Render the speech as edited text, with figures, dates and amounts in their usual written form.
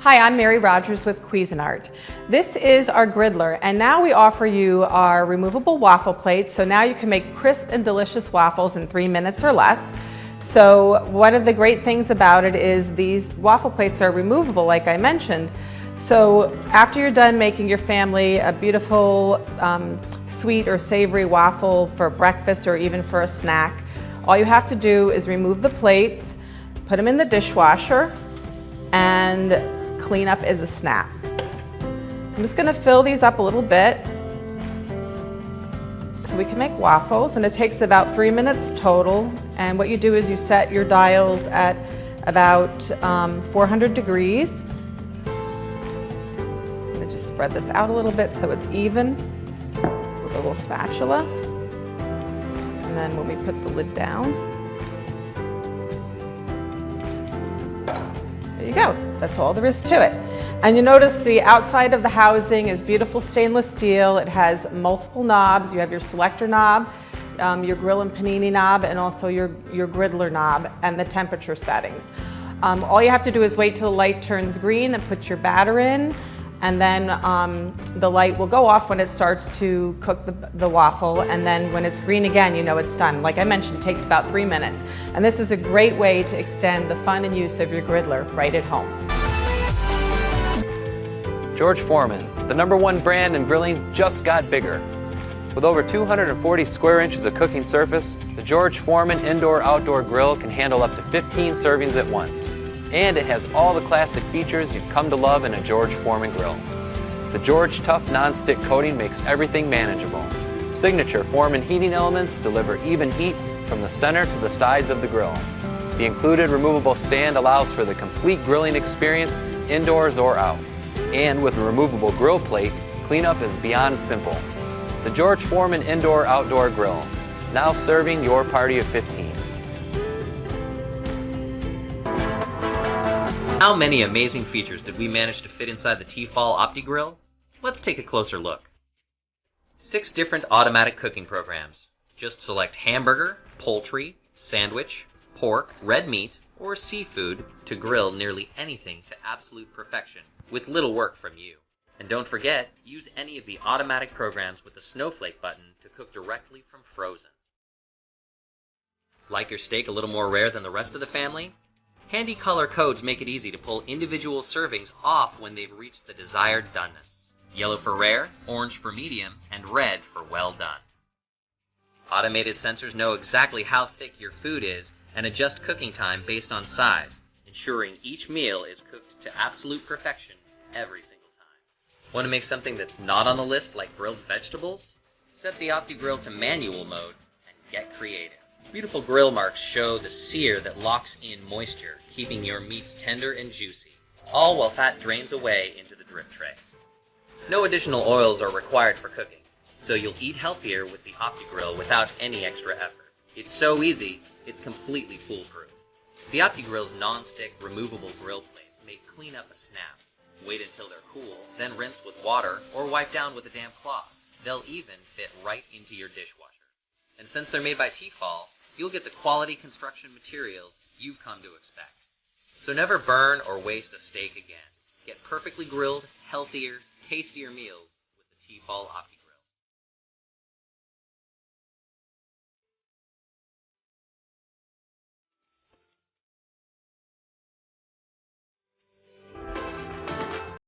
Hi, I'm Mary Rogers with Cuisinart. This is our griddler, and now we offer you our removable waffle plates. So now you can make crisp and delicious waffles in 3 minutes or less. So one of the great things about it is these waffle plates are removable, like I mentioned. So after you're done making your family a beautiful sweet or savory waffle for breakfast or even for a snack, all you have to do is remove the plates, put them in the dishwasher, and clean up as a snap. So I'm just going to fill these up a little bit so we can make waffles, and it takes about 3 minutes total. And what you do is you set your dials at about 400 degrees. And just spread this out a little bit so it's even with a little spatula. And then when we put the lid down, there you go. That's all there is to it. And you notice the outside of the housing is beautiful stainless steel. It has multiple knobs. You have your selector knob, your grill and panini knob, and also your griddler knob and the temperature settings. All you have to do is wait till the light turns green and put your batter in, and then the light will go off when it starts to cook the waffle, and then when it's green again, you know it's done. Like I mentioned, it takes about 3 minutes. And this is a great way to extend the fun and use of your griddler right at home. George Foreman, the #1 brand in grilling, just got bigger. With over 240 square inches of cooking surface, the George Foreman Indoor-Outdoor Grill can handle up to 15 servings at once. And it has all the classic features you've come to love in a George Foreman grill. The George Tough Non-Stick coating makes everything manageable. Signature Foreman heating elements deliver even heat from the center to the sides of the grill. The included removable stand allows for the complete grilling experience indoors or out. And with a removable grill plate, cleanup is beyond simple. The George Foreman Indoor-Outdoor Grill, now serving your party of 15. How many amazing features did we manage to fit inside the t-fal OptiGrill? Let's take a closer look. 6 different automatic cooking programs. Just select hamburger, poultry, sandwich, pork, red meat, or seafood to grill nearly anything to absolute perfection with little work from you. And don't forget, use any of the automatic programs with the snowflake button to cook directly from frozen. Like your steak a little more rare than the rest of the family? Handy color codes make it easy to pull individual servings off when they've reached the desired doneness. Yellow for rare, orange for medium, and red for well done. Automated sensors know exactly how thick your food is and adjust cooking time based on size, ensuring each meal is cooked to absolute perfection every single time. Want to make something that's not on the list like grilled vegetables? Set the OptiGrill to manual mode and get creative. Beautiful grill marks show the sear that locks in moisture, keeping your meats tender and juicy, all while fat drains away into the drip tray. No additional oils are required for cooking, so you'll eat healthier with the OptiGrill without any extra effort. It's so easy, it's completely foolproof. The OptiGrill's non-stick removable grill plates make cleanup a snap. Wait until they're cool, then rinse with water or wipe down with a damp cloth. They'll even fit right into your dishwasher. And since they're made by t-fal, you'll get the quality construction materials you've come to expect. So never burn or waste a steak again. Get perfectly grilled, healthier, tastier meals with the t-fal OptiGrill.